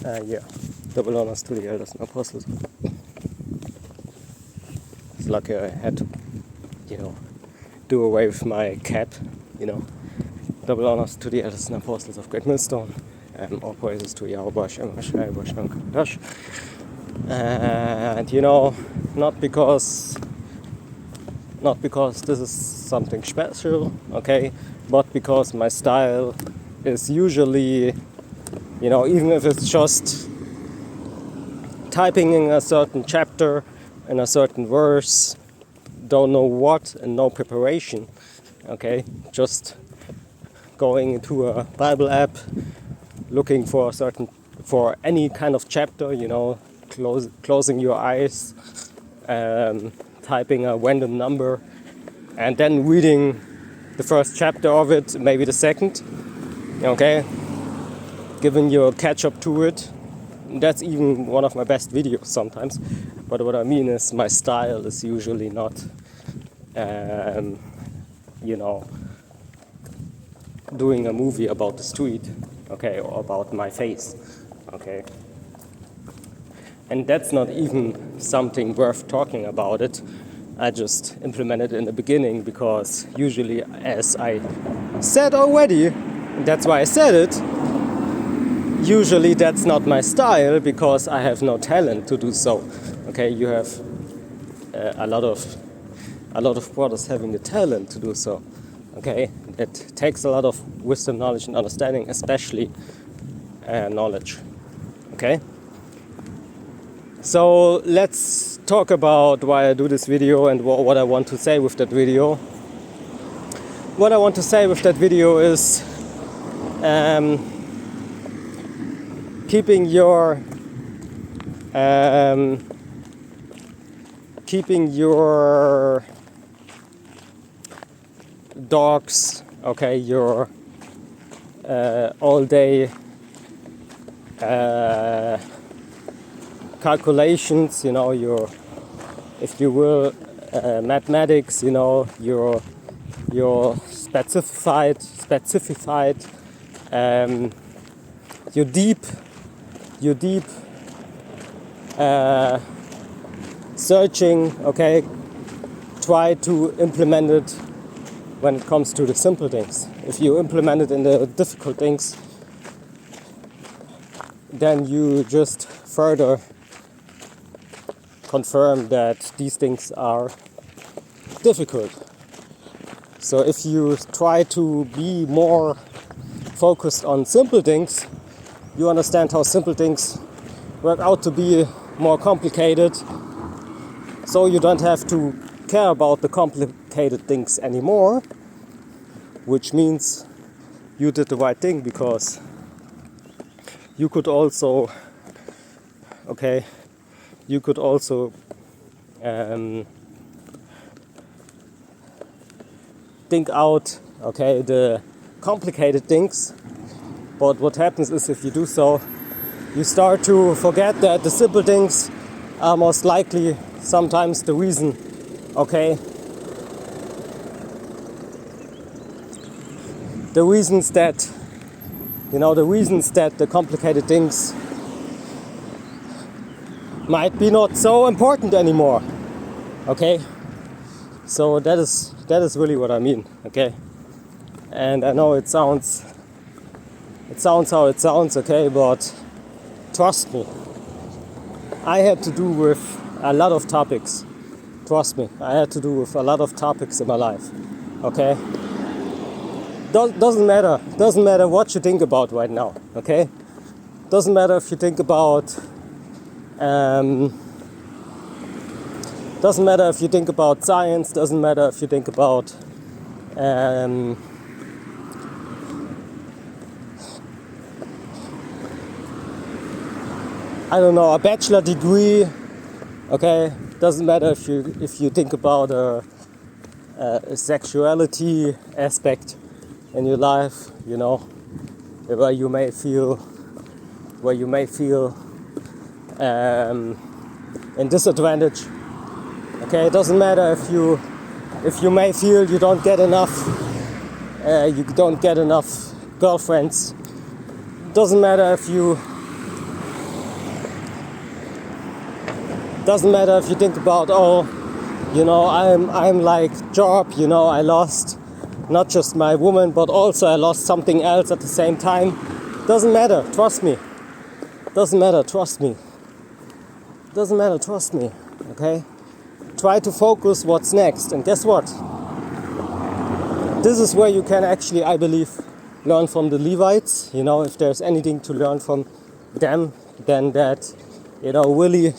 Yeah, double honors to the elders and apostles. It's lucky I had to, do away with my cap, Double honors to the elders and apostles of Great Millstone, and all praises to Yahweh Shem Hashai Basham Kadash. And not because this is something special, okay, but because my style is usually, even if it's just typing in a certain chapter, in a certain verse, don't know what, and no preparation, okay, just going into a Bible app, looking for any kind of chapter, closing your eyes, typing a random number, and then reading the first chapter of it, maybe the second, okay, giving you a catch up to it. That's even one of my best videos sometimes. But what I mean is my style is usually not, doing a movie about the street, okay, or about my face, okay. And that's not even something worth talking about it. I just implemented it in the beginning because usually, as I said already, that's why I said it, usually that's not my style because I have no talent to do so. Okay, you have a lot of brothers having the talent to do so. Okay, it takes a lot of wisdom, knowledge, and understanding, especially knowledge. Okay. So let's talk about why I do this video and what I want to say with that video. What I want to say with that video is keeping your dogs, okay, your all day calculations, your, if you will, mathematics, your specified, your deep searching, okay, try to implement it when it comes to the simple things. If you implement it in the difficult things, then you just further confirm that these things are difficult. So if you try to be more focused on simple things, you understand how simple things work out to be more complicated, so you don't have to care about the complicated things anymore, which means you did the right thing, because you could also think out, okay, the complicated things. But what happens is, if you do so, you start to forget that the simple things are most likely sometimes the reason, okay? The reasons that the complicated things might be not so important anymore, okay? So that is really what I mean, okay? And I know it sounds how it sounds, okay, but trust me, I had to do with a lot of topics. Trust me, I had to do with a lot of topics in my life, okay? Doesn't matter what you think about right now, okay? Doesn't matter if you think about science, doesn't matter if you think about I don't know, a bachelor degree, okay? Doesn't matter if you think about a sexuality aspect in your life, where you may feel in disadvantage. Okay, it doesn't matter if you may feel you don't get enough girlfriends. It doesn't matter if you Doesn't matter if you think about, oh, you know, I'm like Job, you know, I lost not just my woman, but also I lost something else at the same time. Doesn't matter, trust me. Doesn't matter, trust me. Doesn't matter, trust me. Okay? Try to focus what's next. And guess what? This is where you can actually, I believe, learn from the Levites. You know, if there's anything to learn from them, then that, you know, really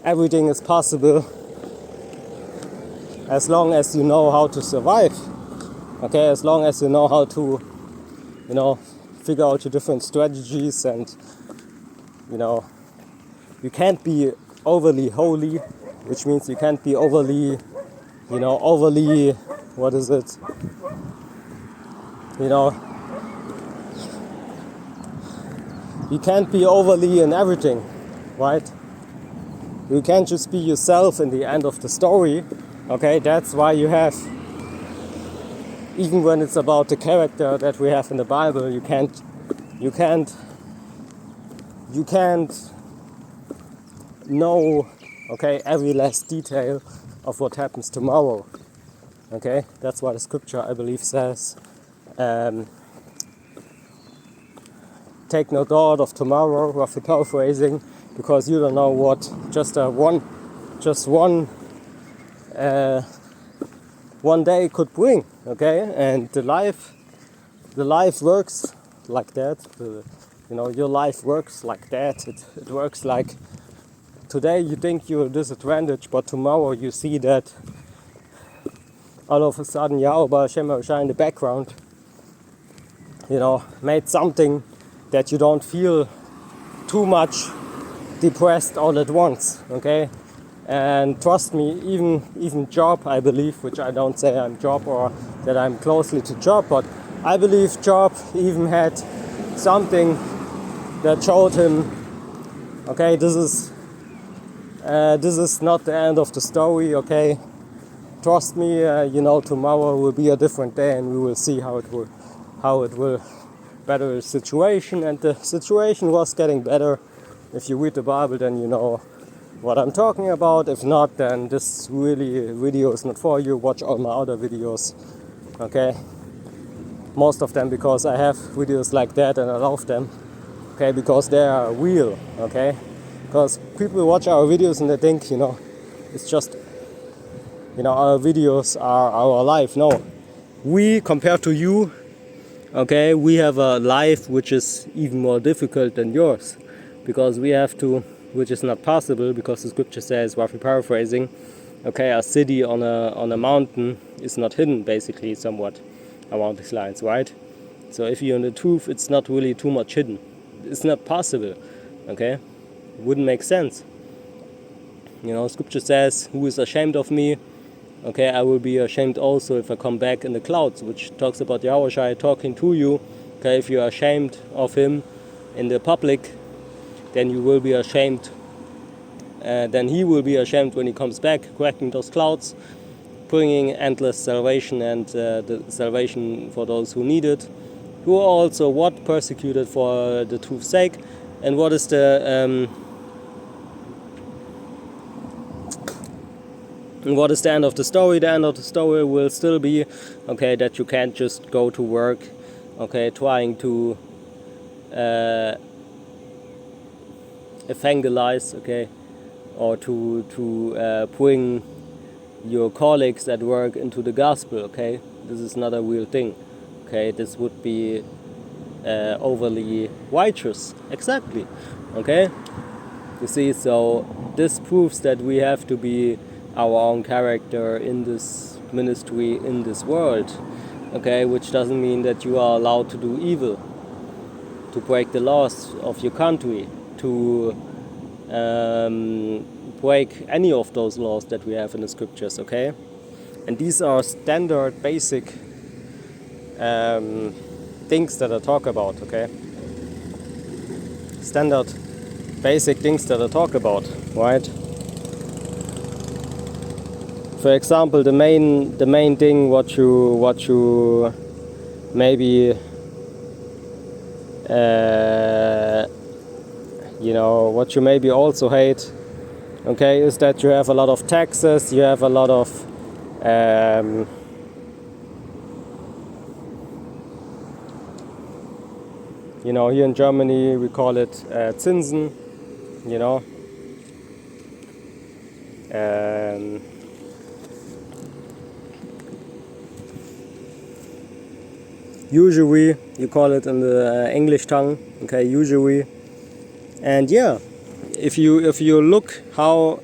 everything is possible as long as you know how to survive. Okay, as long as you know how to, you know, figure out your different strategies, and, you know, you can't be overly holy, which means you can't be overly, you know, what is it? You know, you can't be overly in everything, right? You can't just be yourself in the end of the story. Okay, that's why you have, even when it's about the character that we have in the Bible, you can't know, okay, every last detail of what happens tomorrow. Okay, that's why the scripture, I believe, says, take no thought of tomorrow, roughly paraphrasing, because you don't know what one day could bring. Okay, and the life works like that. You know, your life works like that. It works like today you think you're disadvantaged, but tomorrow you see that all of a sudden Yahweh Hashem in the background, you know, made something that you don't feel too much depressed all at once. Okay. And trust me, even Job, I believe, which I don't say I'm Job or that I'm closely to Job, but I believe Job even had something that showed him, okay, this is not the end of the story. Okay, trust me, you know, tomorrow will be a different day, and we will see how it will better the situation. And the situation was getting better. If you read the Bible, then you know what I'm talking about. If not, then this video is not for you. Watch all my other videos, okay? Most of them, because I have videos like that and I love them, okay? Because they are real, okay? Because people watch our videos and they think, you know, it's just, you know, our videos are our life. No, we, compared to you, okay, we have a life which is even more difficult than yours, because we have to, which is not possible, because the scripture says, roughly paraphrasing, okay, a city on a mountain is not hidden, basically, somewhat around these lines, right? So if you're in the truth, it's not really too much hidden. It's not possible, okay? It wouldn't make sense. You know, scripture says, who is ashamed of me? Okay, I will be ashamed also if I come back in the clouds, which talks about Yahweh talking to you. Okay, if you're ashamed of him in the public, then you will be ashamed. Then he will be ashamed when he comes back, cracking those clouds, bringing endless salvation and the salvation for those who need it, who are also what persecuted for the truth's sake. And what is the end of the story? The end of the story will still be, okay, that you can't just go to work, okay, trying to evangelize, okay, or to bring your colleagues at work into the gospel, okay? This is not a real thing, okay? This would be overly righteous, exactly, okay? You see, so this proves that we have to be our own character in this ministry, in this world, okay? Which doesn't mean that you are allowed to do evil, to break the laws of your country, to break any of those laws that we have in the scriptures, okay? And these are standard, basic things that I talk about, okay? Standard, basic things that I talk about, right? For example, the main thing what you maybe you know, what you maybe also hate, okay, is that you have a lot of taxes, you have a lot of you know, here in Germany we call it Zinsen, you know. Usury, you call it in the English tongue, okay, usury. And yeah, if you look how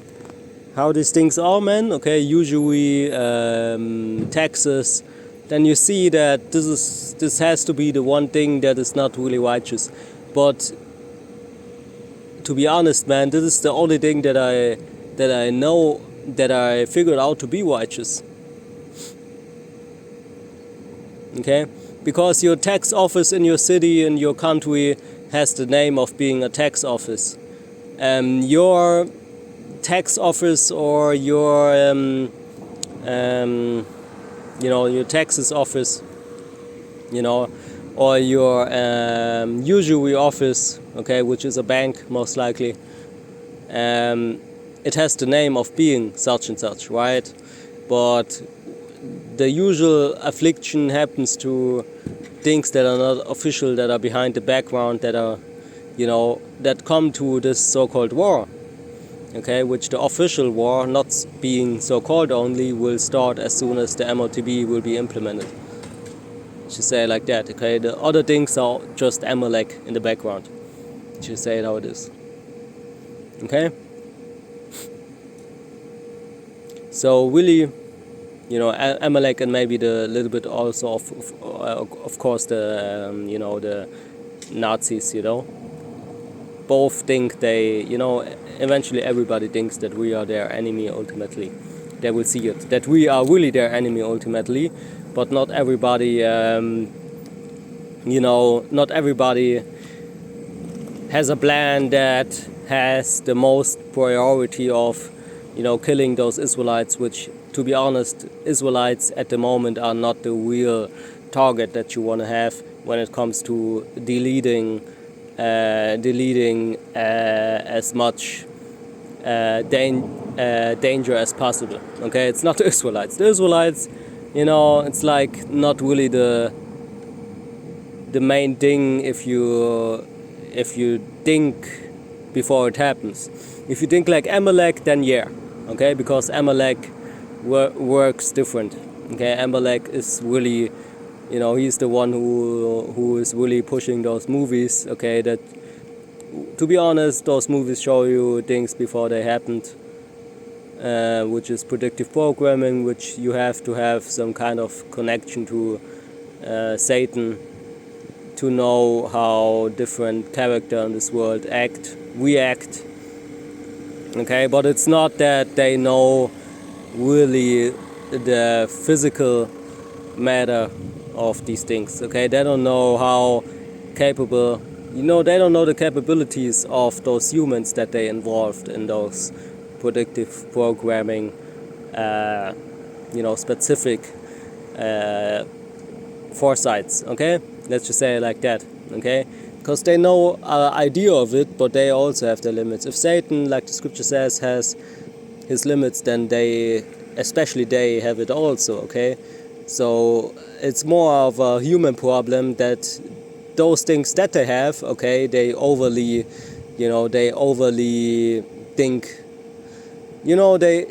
these things are, man, okay, usury, taxes, then you see that this has to be the one thing that is not really righteous. But to be honest, man, this is the only thing that I know, that I figured out to be righteous. Okay, because your tax office in your city, in your country, has the name of being a tax office. Your tax office, or your you know, your taxes office, you know, or your usury office, okay, which is a bank most likely, it has the name of being such and such, right? But the usual affliction happens to things that are not official, that are behind the background, that are, you know, that come to this so-called war, okay, which the official war, not being so-called only, will start as soon as the MOTB will be implemented. To say it like that, okay, the other things are just Amalek in the background. To say it how it is, okay. So really, you know, Amalek, and maybe the little bit also of course the you know, the Nazis, you know, both think they, you know, eventually everybody thinks that we are their enemy ultimately. They will see it, that we are really their enemy ultimately, but not everybody, you know, not everybody has a plan that has the most priority of, you know, killing those Israelites, which, to be honest, Israelites at the moment are not the real target that you want to have when it comes to deleting as much danger as possible. Okay, it's not the Israelites. The Israelites, you know, it's like not really the main thing if you think before it happens. If you think like Amalek, then yeah, okay, because Amalek works different. Okay, Amalek is really, you know, he's the one who is really pushing those movies. Okay, that, to be honest, those movies show you things before they happened, which is predictive programming, which you have to have some kind of connection to Satan to know how different characters in this world react. Okay, but it's not that they know really the physical matter of these things. Okay, they don't know how capable, you know, they don't know the capabilities of those humans that they involved in those predictive programming, you know, specific foresights. Okay, let's just say it like that. Okay, because they know an idea of it, but they also have their limits. If Satan, like the scripture says, has his limits, then they, especially they, have it also. Okay, so it's more of a human problem that those things that they have, okay, they overly, you know, they overly think, you know, they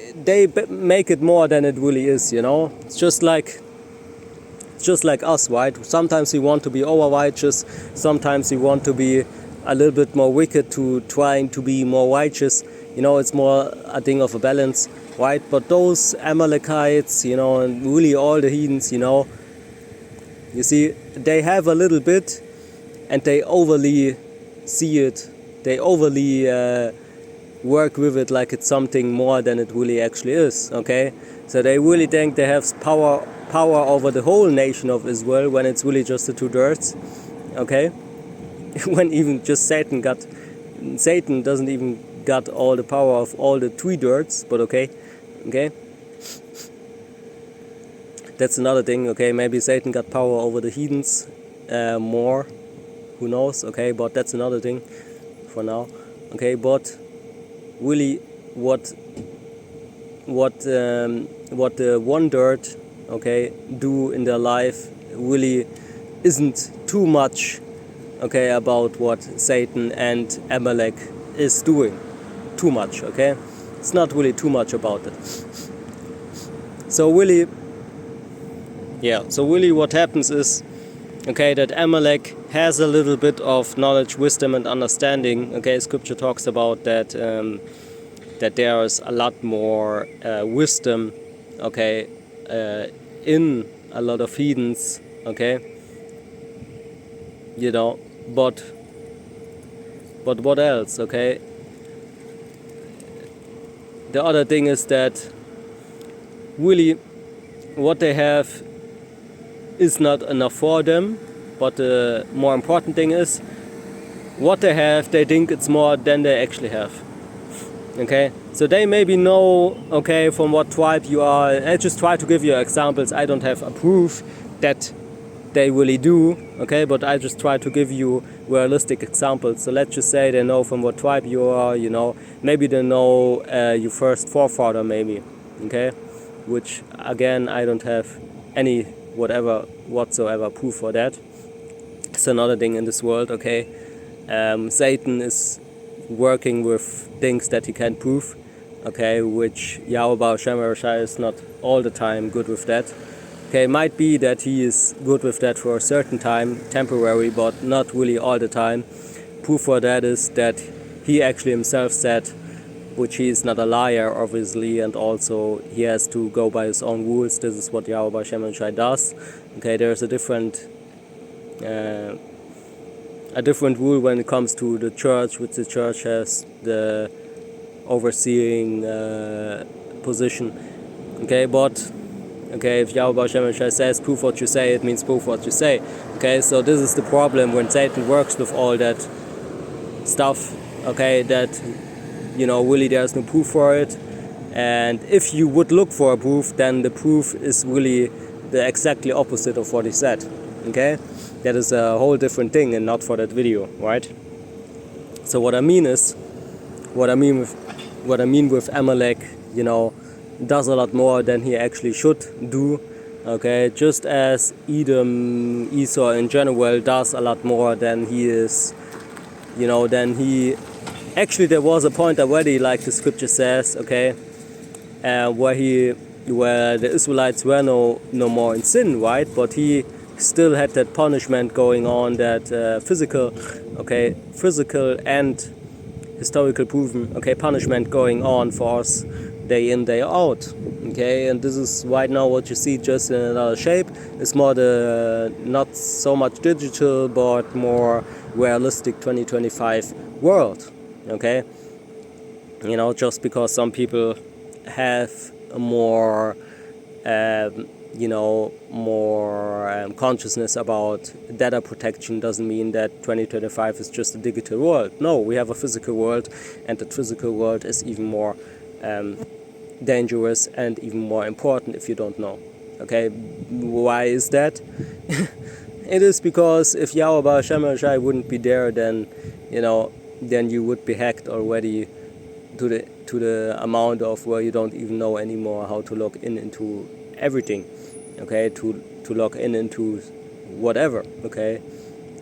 make it more than it really is. You know, it's just like us, right? Sometimes we want to be over righteous, sometimes we want to be a little bit more wicked to trying to be more righteous. You know, it's more a thing of a balance, right? But those Amalekites, you know, and really all the heathens, you know, you see, they have a little bit, and they overly see it, they overly work with it like it's something more than it really actually is. Okay, so they really think they have power over the whole nation of Israel, when it's really just the 2/3. Okay, when even just Satan doesn't even got all the power of all the 3/3. But okay, that's another thing. Okay, maybe Satan got power over the heathens more, who knows. Okay, but that's another thing for now. Okay, but really what the wandered, okay, do in their life really isn't too much, okay, about what Satan and Amalek is doing. Too much, okay? It's not really too much about it. So really what happens is, okay, that Amalek has a little bit of knowledge, wisdom and understanding. Okay, scripture talks about that that there is a lot more wisdom, okay, in a lot of heathens, okay, you know, but what else, okay? The other thing is that really what they have is not enough for them, but the more important thing is what they have, they think it's more than they actually have. Okay, so they maybe know, okay, from what tribe you are. I just try to give you examples. I don't have a proof that they really do, okay, but I just try to give you realistic examples. So let's just say they know from what tribe you are, you know, maybe they know your first forefather, maybe, okay, which again I don't have any whatsoever proof for that. It's another thing in this world, okay. Satan is working with things that he can't prove, okay, which Yahweh Hashem is not all the time good with that. Okay, it might be that he is good with that for a certain time, temporary, but not really all the time. Proof for that is that he actually himself said, which he is not a liar, obviously, and also he has to go by his own rules. This is what Yahweh Hashem does. Okay, there's a different rule when it comes to the church, which the church has the overseeing position. Okay, but okay, if Yahweh Hashem says prove what you say, it means prove what you say. Okay, so this is the problem when Satan works with all that stuff. Okay, that, you know, really there's no proof for it. And if you would look for a proof, then the proof is really the exactly opposite of what he said. Okay, that is a whole different thing and not for that video, right? So what I mean with Amalek, you know, does a lot more than he actually should do. Okay, just as Esau in general does a lot more than he is, you know, actually there was a point already, like the scripture says, okay, where the Israelites were no more in sin, right? But he still had that punishment going on, that physical and historical proven, okay, punishment going on for us day in, day out. Okay, and this is right now what you see, just in another shape. It's more the not so much digital but more realistic 2025 world. Okay, you know, just because some people have a more consciousness about data protection doesn't mean that 2025 is just a digital world. No, we have a physical world, and that physical world is even more dangerous and even more important if you don't know. Okay, why is that? It is because if Yahweh Hashem wouldn't be there, then you would be hacked already to the amount of where you don't even know anymore how to log into everything. Okay, to log into whatever. Okay,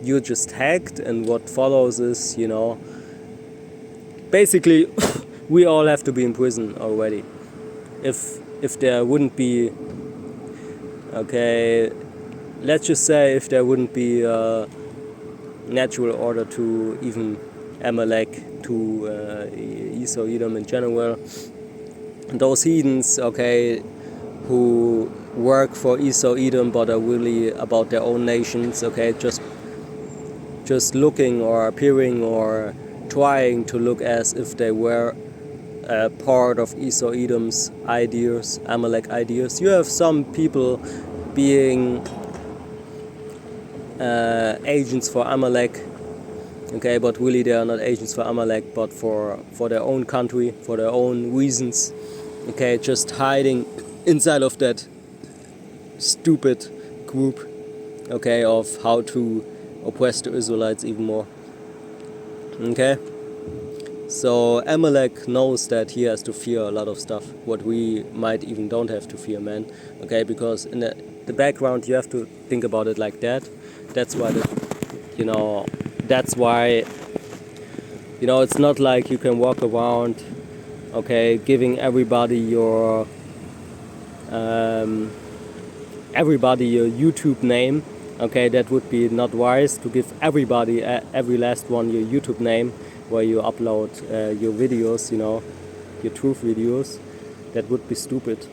you're just hacked, and what follows is, basically we all have to be in prison already. If there wouldn't be, okay, let's just say if there wouldn't be a natural order to even Amalek, to Esau, Edom in general, those heathens, okay, who work for Esau, Edom, but are really about their own nations, okay, just looking or appearing or trying to look as if they were part of Esau, Edom's ideas, Amalek ideas. You have some people being agents for Amalek, okay, but really they are not agents for Amalek, but for their own country, for their own reasons, okay, just hiding inside of that stupid group, okay, of how to oppress the Israelites even more, okay. So Amalek knows that he has to fear a lot of stuff, what we might even don't have to fear, man. Okay, because in the background you have to think about it like that. That's why that's why it's not like you can walk around, okay, giving everybody your YouTube name. Okay, that would be not wise to give everybody, every last one, your YouTube name, where you upload your videos, your truth videos. That would be stupid.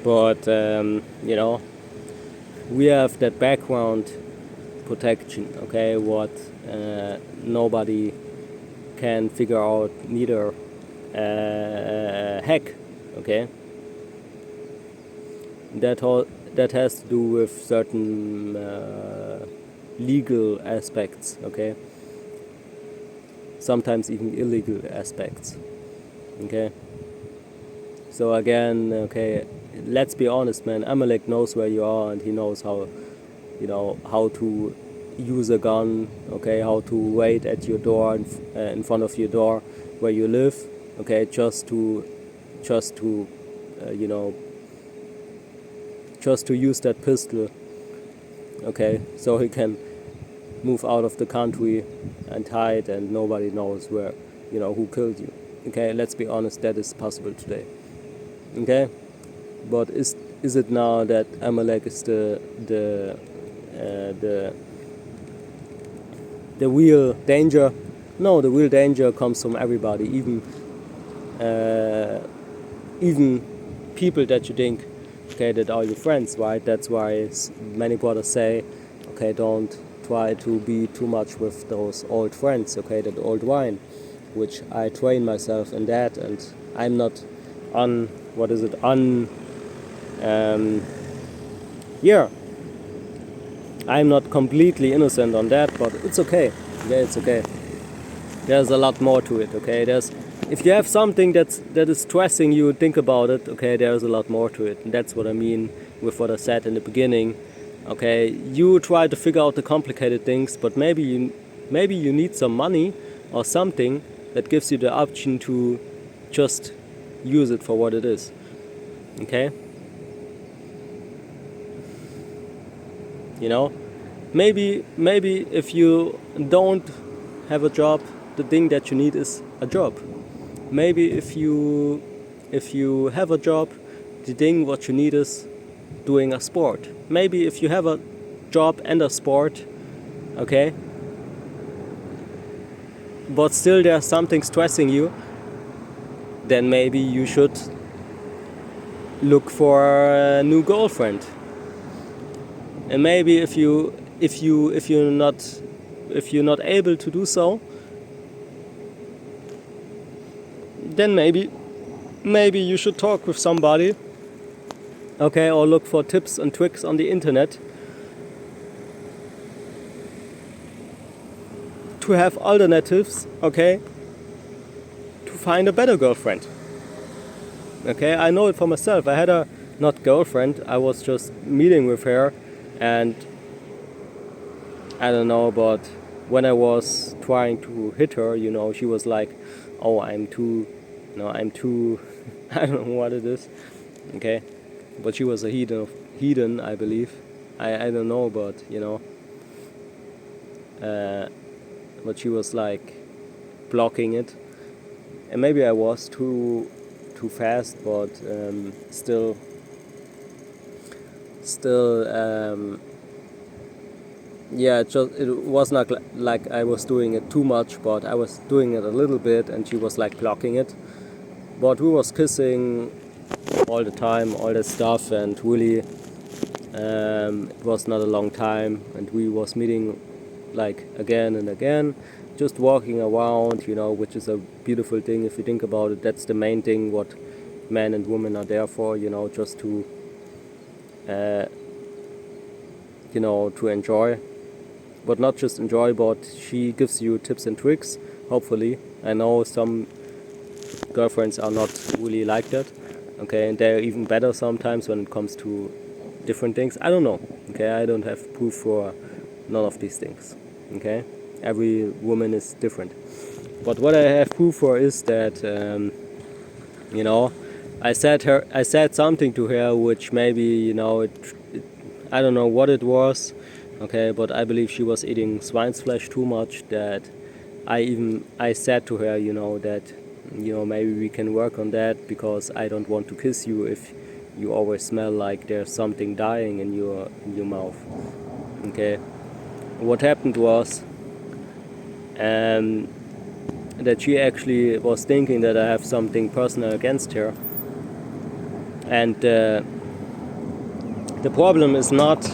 But we have that background protection. Okay, what nobody can figure out, neither hack. Okay, that has to do with certain legal aspects, okay? Sometimes even illegal aspects, okay? So again, okay, let's be honest, man. Amalek knows where you are, and he knows how to use a gun, okay? How to wait at your door, in front of your door, where you live, okay? Just to use that pistol, okay, so he can move out of the country and hide, and nobody knows where, who killed you. Okay, let's be honest, that is possible today. Okay, but is it now that Amalek is the real danger? No, the real danger comes from everybody, even people that you think, okay, that are your friends, right? That's why many brothers say, okay, don't try to be too much with those old friends, okay, that old wine, which I train myself in that, and I'm not I'm not completely innocent on that, but it's okay. Yeah, it's okay. There's a lot more to it, okay? If you have something that is stressing you, think about it, okay? There's a lot more to it, and that's what I mean with what I said in the beginning. Okay, you try to figure out the complicated things, but maybe you need some money or something that gives you the option to just use it for what it is. Okay? Maybe if you don't have a job, the thing that you need is a job. Maybe if you have a job, the thing what you need is doing a sport. Maybe if you have a job and a sport, okay, but still there's something stressing you, then maybe you should look for a new girlfriend. And maybe if you're not able to do so, then maybe you should talk with somebody, okay, or look for tips and tricks on the internet to have alternatives, okay, to find a better girlfriend. Okay, I know it for myself. I had a not girlfriend, I was just meeting with her, and I don't know, but when I was trying to hit her, she was like, oh, I'm too I don't know what it is, okay, but she was a heathen, I believe. I don't know, but but she was like blocking it, and maybe I was too fast, but still it was not like I was doing it too much, but I was doing it a little bit, and she was like blocking it. But we was kissing all the time, all that stuff, and really it was not a long time, and we was meeting like again and again, just walking around, which is a beautiful thing if you think about it. That's the main thing what men and women are there for, just to to enjoy, but not just enjoy, but she gives you tips and tricks, hopefully. I know some girlfriends are not really like that, okay, and they're even better sometimes when it comes to different things. I don't know, okay, I don't have proof for none of these things, okay. Every woman is different. But what I have proof for is that you know, I said something to her which maybe, you know, I don't know what it was, okay, but I believe she was eating swine's flesh too much, that I said to her, you know, that, you know, maybe we can work on that, because I don't want to kiss you if you always smell like there's something dying in your mouth. Okay. What happened was that she actually was thinking that I have something personal against her. And the problem is not,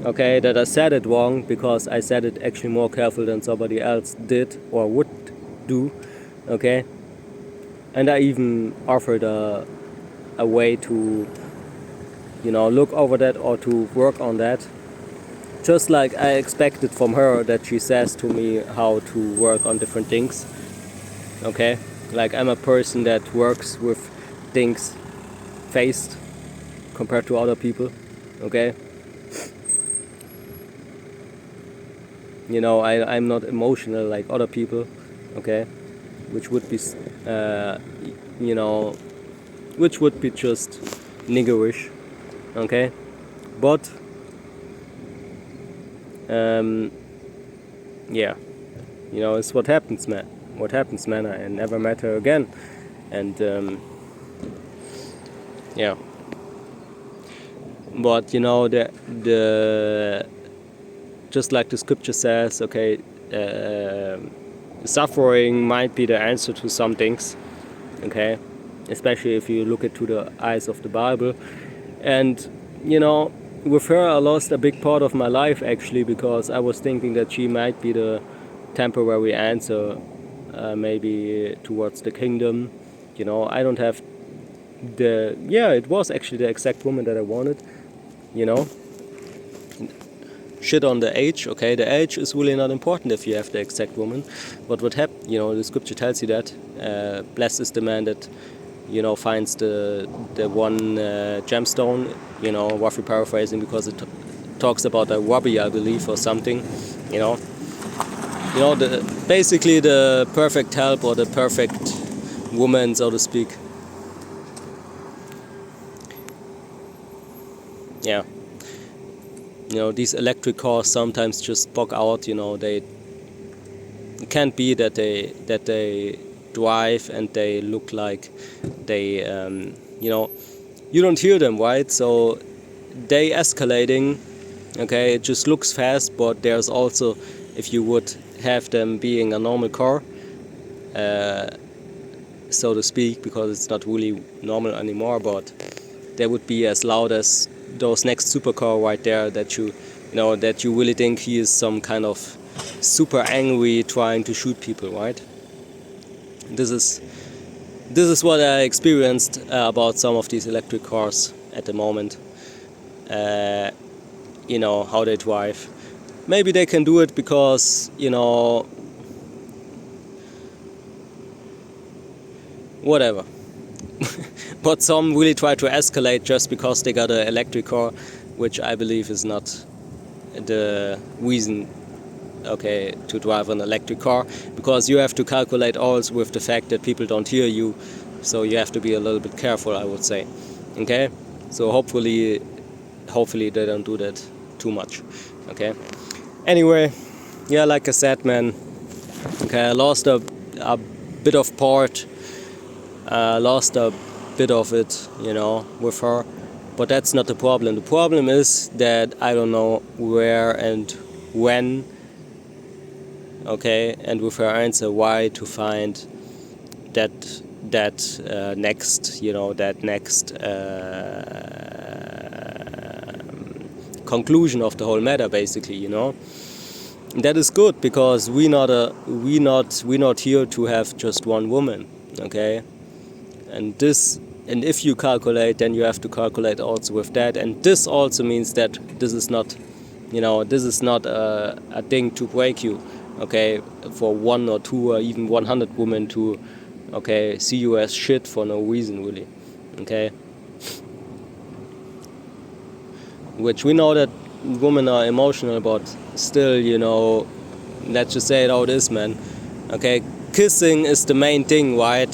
okay, that I said it wrong, because I said it actually more careful than somebody else did or would do, okay? And I even offered a way to, you know, look over that or to work on that. Just like I expected from her that she says to me how to work on different things, okay? Like, I'm a person that works with things faced compared to other people, okay? You know, I'm not emotional like other people, okay? Which would be, you know, which would be just niggerish, okay? But, yeah, you know, it's what happens, man. What happens, man. I never met her again. And, yeah. But, you know, the just like the scripture says, okay, suffering might be the answer to some things, okay, especially if you look into the eyes of the Bible. And, you know, with her I lost a big part of my life, actually, because I was thinking that she might be the temporary answer, maybe towards the kingdom. You know, I don't have it was actually the exact woman that I wanted, you know. Shit on the age, okay, the age is really not important if you have the exact woman. But what happened, you know, the scripture tells you that blessed is the man that, you know, finds the one gemstone, you know, roughly paraphrasing, because it talks about a ruby, I believe, or something, you know, basically the perfect help, or the perfect woman, so to speak. Yeah. You know, these electric cars sometimes just bug out. You know, it can't be that they drive and they look like they, you know, you don't hear them, right? So they escalating, okay, it just looks fast, but there's also, if you would have them being a normal car, so to speak, because it's not really normal anymore, but they would be as loud as those next supercar right there, that you know, that you really think he is some kind of super angry trying to shoot people, right? This is what I experienced about some of these electric cars at the moment. You know, how they drive. Maybe they can do it because, you know, whatever. But some really try to escalate just because they got an electric car, which I believe is not the reason, okay, to drive an electric car, because you have to calculate also with the fact that people don't hear you, so you have to be a little bit careful, I would say. Okay, so hopefully they don't do that too much. Okay, anyway, yeah, like I said, man, okay, I lost a bit of part, lost a bit of it, you know, with her. But that's not the problem. The problem is that I don't know where and when, okay, and with her answer why to find that next, you know, that next conclusion of the whole matter, basically, you know. That is good, because we not here to have just one woman, okay. And if you calculate, then you have to calculate also with that. And this also means that this is not, you know, this is not a thing to break you, okay, for one or two or even 100 women to, okay, see you as shit for no reason, really, okay. Which we know that women are emotional, but still, you know, let's just say it how it is, man, okay. kissing is the main thing, right?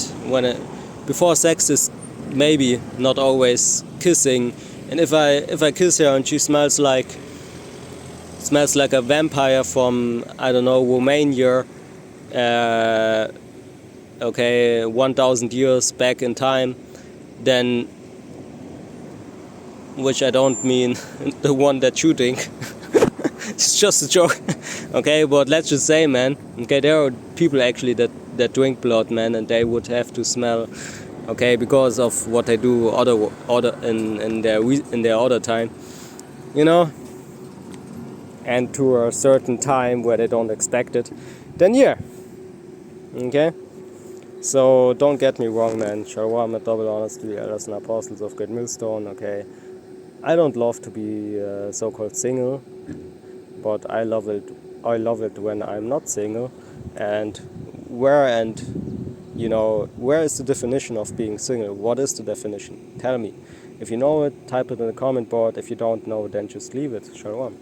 Before sex is maybe not always kissing, and if I kiss her and she smells like a vampire from, I don't know, Romania, 1,000 years back in time, then, which I don't mean the one that's shooting. It's just a joke. Okay, but let's just say, man, okay, there are people actually that drink blood, man, and they would have to smell, okay, because of what they do in their other time, you know, and to a certain time where they don't expect it, then yeah, okay. So don't get me wrong, man. Shalom and double honors to the elders and apostles of Great Millstone. Okay, I don't love to be so-called single, but I love it. I love it when I'm not single. And where is the definition of being single? What is the definition? Tell me. If you know it, type it in the comment board. If you don't know, then just leave it. Shalom.